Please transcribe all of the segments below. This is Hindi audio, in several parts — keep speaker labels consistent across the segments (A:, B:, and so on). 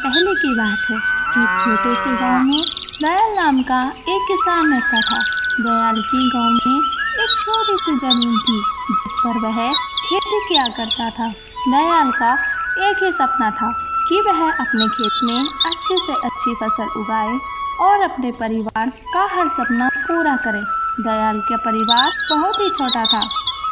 A: पहले की बात है। एक छोटे से गांव में दयाल नाम का एक किसान रहता था। दयाल की गांव में एक छोटी सी जमीन थी जिस पर वह खेती किया करता था। दयाल का एक ही सपना था कि वह अपने खेत में अच्छे से अच्छी फसल उगाए और अपने परिवार का हर सपना पूरा करे। दयाल का परिवार बहुत ही छोटा था।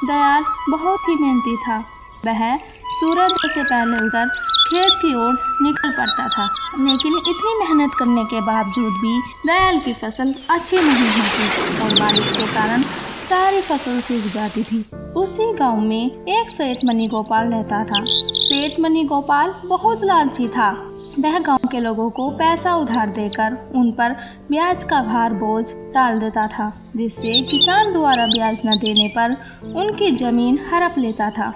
A: दयाल बहुत ही मेहनती था। वह सूर्योदय से पहले उधर खेत की ओर निकल पड़ता था, लेकिन इतनी मेहनत करने के बावजूद भी दयाल की फसल अच्छी नहीं होती और बारिश के कारण सारी फसल सूख जाती थी। उसी गांव में एक सेठ मनी गोपाल रहता था। सेठ मनी गोपाल बहुत लालची था। वह गांव के लोगों को पैसा उधार देकर उन पर ब्याज का भार बोझ डाल देता था, जिससे किसान द्वारा ब्याज न देने पर उनकी जमीन हड़प लेता था।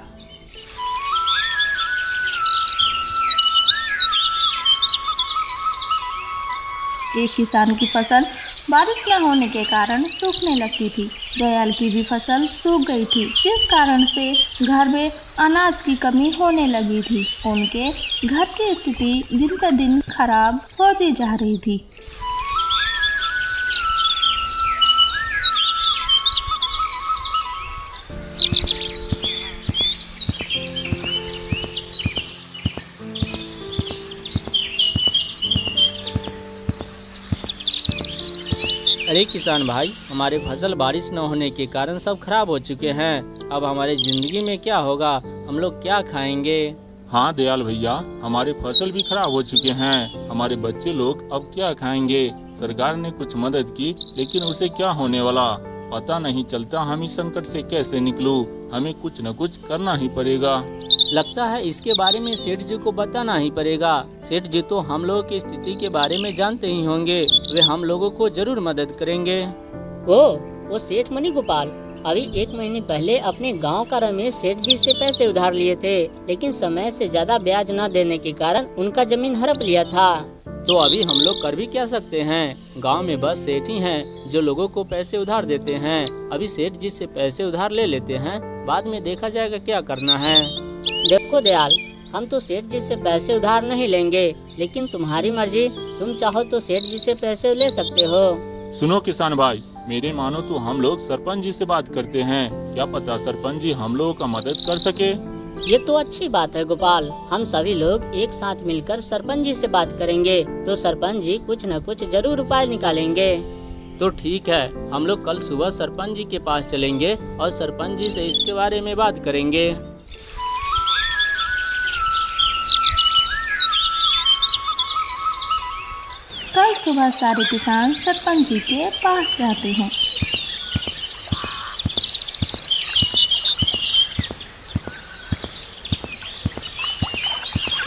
A: एक किसान की फसल बारिश न होने के कारण सूखने लगती थी। दयाल की भी फसल सूख गई थी, जिस कारण से घर में अनाज की कमी होने लगी थी। उनके घर की स्थिति दिन पर दिन खराब होती जा रही थी।
B: अरे किसान भाई, हमारे फसल बारिश न होने के कारण सब खराब हो चुके हैं। अब हमारे जिंदगी में क्या होगा? हम लोग क्या खाएंगे?
C: हाँ दयाल भैया, हमारे फसल भी खराब हो चुके हैं। हमारे बच्चे लोग अब क्या खाएंगे? सरकार ने कुछ मदद की, लेकिन उसे क्या होने वाला पता नहीं चलता। हम इस संकट से कैसे निकलूं? हमें कुछ न कुछ करना ही पड़ेगा।
B: लगता है इसके बारे में सेठ जी को बताना ही पड़ेगा। सेठ जी तो हम लोगों की स्थिति के बारे में जानते ही होंगे। वे हम लोगों को जरूर मदद करेंगे।
D: वो सेठ मनी गोपाल अभी 1 महीने पहले अपने गांव का रमेश सेठ जी से पैसे उधार लिए थे, लेकिन समय से ज्यादा ब्याज न देने के कारण उनका जमीन हड़प लिया था।
B: तो अभी हम लोग कर भी क्या सकते हैं? गांव में बस सेठ ही हैं जो लोगों को पैसे उधार देते हैं। अभी सेठ जी से पैसे उधार ले लेते हैं, बाद में देखा जाएगा क्या करना है।
D: देखो दयाल, हम तो सेठ जी से पैसे उधार नहीं लेंगे, लेकिन तुम्हारी मर्जी। तुम चाहो तो सेठ जी से पैसे ले सकते हो।
C: सुनो किसान भाई, मेरे मानो तो हम लोग सरपंच जी से बात करते हैं। क्या पता सरपंच जी हम लोगों का मदद कर सके।
D: ये तो अच्छी बात है गोपाल। हम सभी लोग एक साथ मिलकर सरपंच जी से बात करेंगे तो सरपंच जी कुछ न कुछ जरूर उपाय निकालेंगे।
B: तो ठीक है, हम लोग कल सुबह सरपंच जी के पास चलेंगे और सरपंच जी से इसके बारे में बात करेंगे।
A: कल सुबह सारे किसान सरपंच जी के पास जाते हैं।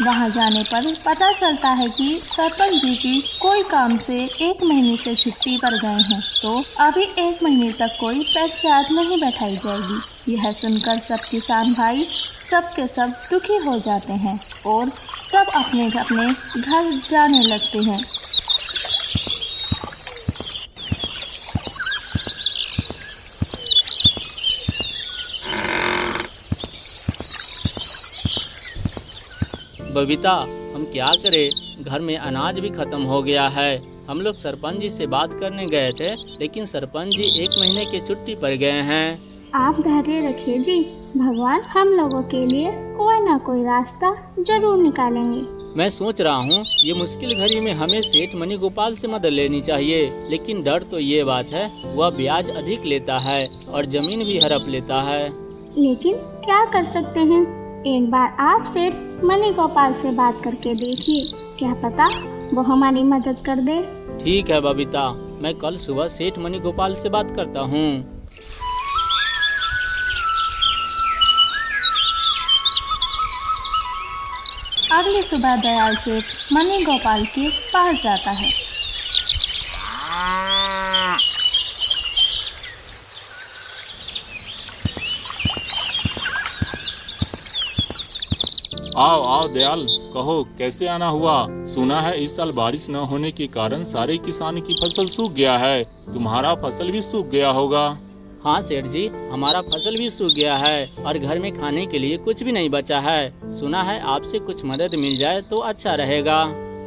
A: वहां जाने पर पता चलता है कि सरपंच जी की कोई काम से 1 महीने से छुट्टी पर गए हैं, तो अभी 1 महीने तक कोई पंचायत नहीं बैठाई जाएगी। यह सुनकर सब किसान भाई सब के सब दुखी हो जाते हैं और सब अपने अपने घर जाने लगते हैं।
B: बबीता, हम क्या करें? घर में अनाज भी खत्म हो गया है। हम लोग सरपंच जी से बात करने गए थे, लेकिन सरपंच जी 1 महीने की छुट्टी पर गए हैं।
A: आप धैर्य रखिए जी, भगवान हम लोगों के लिए कोई ना कोई रास्ता जरूर निकालेंगे।
B: मैं सोच रहा हूँ ये मुश्किल घड़ी में हमें सेठ मनी गोपाल से मदद लेनी चाहिए, लेकिन डर तो ये बात है वह ब्याज अधिक लेता है और जमीन भी हड़प लेता है।
A: लेकिन क्या कर सकते हैं? एक बार आप सेठ मनी गोपाल से बात करके देखिए, क्या पता वो हमारी मदद कर दे।
B: ठीक है बबीता, मैं कल सुबह सेठ मनी गोपाल से बात करता हूँ।
A: अगली सुबह दयाल सेठ मनी गोपाल के पास जाता है।
C: आओ आओ दयाल, कहो कैसे आना हुआ? सुना है इस साल बारिश न होने के कारण सारे किसान की फसल सूख गया है। तुम्हारा फसल भी सूख गया होगा।
B: हाँ सेठ जी, हमारा फसल भी सूख गया है और घर में खाने के लिए कुछ भी नहीं बचा है। सुना है आपसे कुछ मदद मिल जाए तो अच्छा रहेगा।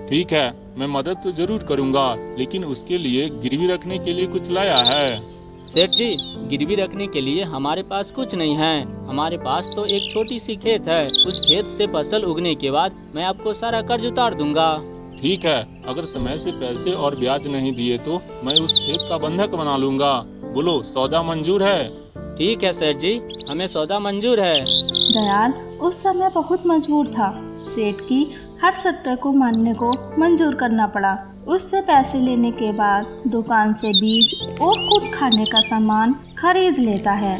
C: ठीक है, मैं मदद तो जरूर करूँगा, लेकिन उसके लिए गिरवी रखने के लिए कुछ लाया है।
B: सेठ जी, गिरवी रखने के लिए हमारे पास कुछ नहीं है। हमारे पास तो एक छोटी सी खेत है। उस खेत से फसल उगने के बाद मैं आपको सारा कर्ज उतार दूंगा।
C: ठीक है, अगर समय से पैसे और ब्याज नहीं दिए तो मैं उस खेत का बंधक बना लूँगा। बोलो, सौदा मंजूर है?
B: ठीक है सेठ जी, हमें सौदा मंजूर है।
A: दयाल उस समय बहुत मजबूर था। सेठ की हर शर्त को मानने को मंजूर करना पड़ा। उससे पैसे लेने के बाद दुकान से बीज और कुछ खाने का सामान खरीद लेता है।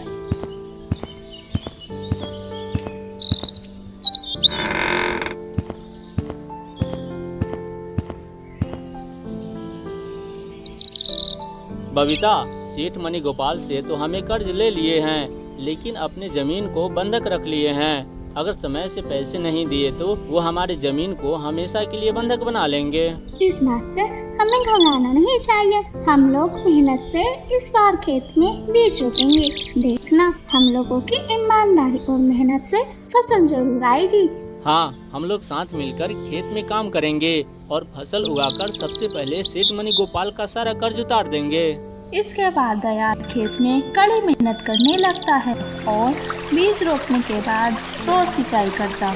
B: बबीता, सेठ मनी गोपाल से तो हमें कर्ज ले लिए हैं, लेकिन अपने जमीन को बंधक रख लिए हैं। अगर समय से पैसे नहीं दिए तो वो हमारे जमीन को हमेशा के लिए बंधक बना लेंगे।
E: इस बात से हमें घबराना नहीं चाहिए। हम लोग मेहनत से इस बार खेत में बीज रोपेंगे। देखना, हम लोगों की ईमानदारी और मेहनत से फसल जरूर आएगी।
B: हाँ, हम लोग साथ मिलकर खेत में काम करेंगे और फसल उगाकर सबसे पहले सेठ मनी गोपाल का सारा कर्ज उतार देंगे।
A: इसके बाद दयाल खेत में कड़ी मेहनत करने लगता है और बीज रोपने के बाद रोज सिंचाई करता।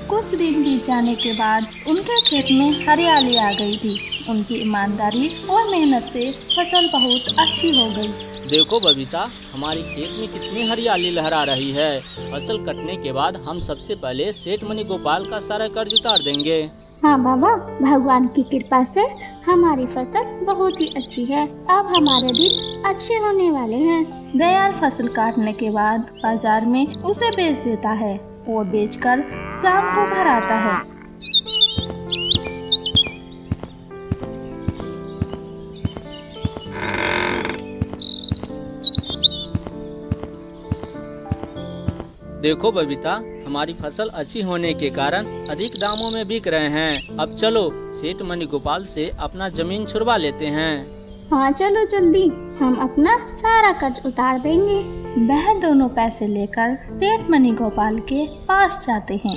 A: कुछ दिन बीत जाने के बाद उनके खेत में हरियाली आ गई थी। उनकी ईमानदारी और मेहनत से फसल बहुत अच्छी हो गई।
B: देखो बबीता, हमारी खेत में कितनी हरियाली लहरा रही है। फसल कटने के बाद हम सबसे पहले सेठ मनी गोपाल का सारा कर्ज उतार देंगे।
E: हाँ बाबा, भगवान की कृपा से हमारी फसल बहुत ही अच्छी है। अब हमारे दिन अच्छे होने वाले हैं।
A: दयाल फसल काटने के बाद बाजार में उसे बेच देता है और बेचकर शाम को घर आता है।
B: देखो बबीता, हमारी फसल अच्छी होने के कारण अधिक दामों में बिक रहे हैं। अब चलो सेठ मनी गोपाल से अपना जमीन छुड़वा लेते हैं।
E: हाँ चलो जल्दी, हम अपना सारा कर्ज उतार देंगे।
A: वह दोनों पैसे लेकर सेठ मनी गोपाल के पास जाते हैं।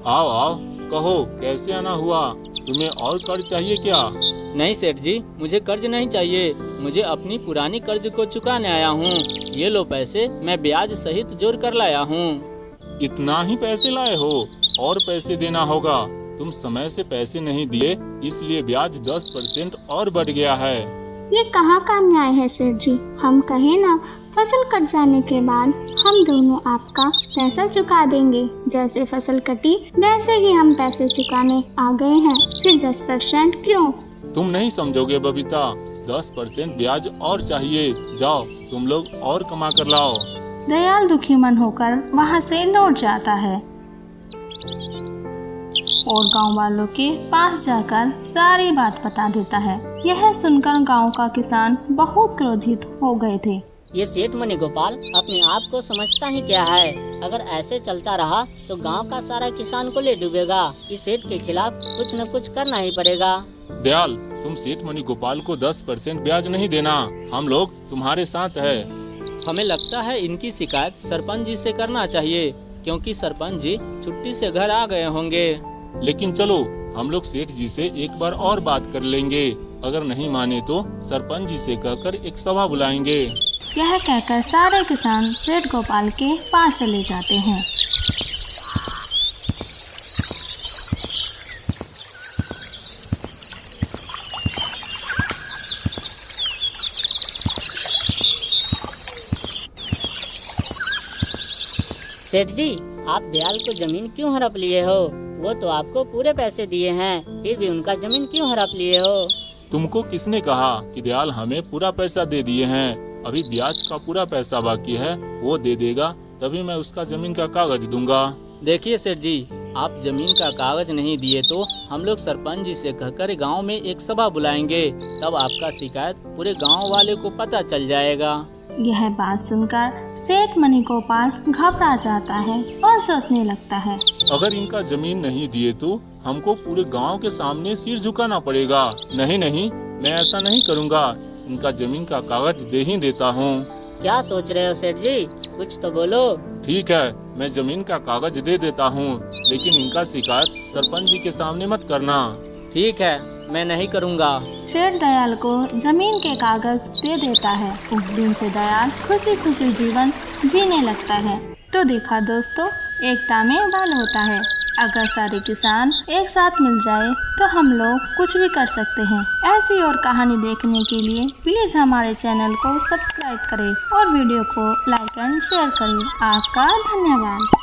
C: आओ आओ, कहो कैसे आना हुआ? तुम्हें और कर्ज चाहिए क्या?
B: नहीं सेठ जी, मुझे कर्ज नहीं चाहिए। मुझे अपनी पुरानी कर्ज को चुकाने आया हूँ। ये लो पैसे, मैं ब्याज सहित जोड़ कर लाया हूँ।
C: इतना ही पैसे लाए हो? और पैसे देना होगा। तुम समय से पैसे नहीं दिए, इसलिए ब्याज 10% और बढ़ गया है।
E: ये कहाँ का न्याय है सेठ जी? हम कहे ना, फसल कट जाने के बाद हम दोनों आपका पैसा चुका देंगे। जैसे फसल कटी वैसे ही हम पैसे चुकाने आ गए हैं। फिर 10% क्यों?
C: तुम नहीं समझोगे बबीता, 10% ब्याज और चाहिए। जाओ तुम लोग और कमा कर लाओ।
A: दयाल दुखी मन होकर वहाँ से लौट जाता है और गांव वालों के पास जाकर सारी बात बता देता है। यह सुनकर गांव का किसान बहुत क्रोधित हो गए थे।
D: ये सेठ मनी गोपाल अपने आप को समझता ही क्या है? अगर ऐसे चलता रहा तो गांव का सारा किसान को ले डूबेगा। इस सेठ के खिलाफ कुछ न कुछ करना ही पड़ेगा।
C: दयाल, तुम सेठ मनी गोपाल को 10% ब्याज नहीं देना। हम लोग तुम्हारे साथ है।
B: हमें लगता है इनकी शिकायत सरपंच जी से करना चाहिए, क्योंकि सरपंच जी छुट्टी से घर आ गए होंगे।
C: लेकिन चलो हम लोग सेठ जी से एक बार और बात कर लेंगे। अगर नहीं माने तो सरपंच जी से कहकर एक सभा बुलाएंगे।
A: यह कहकर सारे किसान सेठ गोपाल के पास चले जाते हैं।
D: सेठ जी, आप दयाल को जमीन क्यों हड़प लिए हो? वो तो आपको पूरे पैसे दिए हैं, फिर भी उनका जमीन क्यों हड़प लिए हो?
C: तुमको किसने कहा कि दयाल हमें पूरा पैसा दे दिए हैं? अभी ब्याज का पूरा पैसा बाकी है, वो दे देगा तभी मैं उसका जमीन का कागज दूंगा।
B: देखिए सेठ जी, आप जमीन का कागज नहीं दिए तो हम लोग सरपंच जी से कहकर गांव में एक सभा बुलाएंगे। तब आपका शिकायत पूरे गांव वाले को पता चल जाएगा।
A: यह बात सुनकर सेठ मणि गोपाल घबरा जाता है और सोचने लगता है।
C: अगर इनका जमीन नहीं दिए तो हमको पूरे गांव के सामने सिर झुकाना पड़ेगा। नहीं नहीं, मैं ऐसा नहीं करूंगा। इनका जमीन का कागज दे ही देता हूँ।
D: क्या सोच रहे हो सेठ जी, कुछ तो बोलो।
C: ठीक है, मैं जमीन का कागज दे देता हूँ, लेकिन इनका शिकायत सरपंच जी के सामने मत करना।
B: ठीक है, मैं नहीं करूँगा।
A: शेर दयाल को जमीन के कागज दे देता है। उस दिन से दयाल खुशी खुशी जीवन जीने लगता है। तो देखा दोस्तों, एकता में बल होता है। अगर सारे किसान एक साथ मिल जाए तो हम लोग कुछ भी कर सकते हैं। ऐसी और कहानी देखने के लिए प्लीज हमारे चैनल को सब्सक्राइब करें और वीडियो को लाइक एंड शेयर करें। आपका धन्यवाद।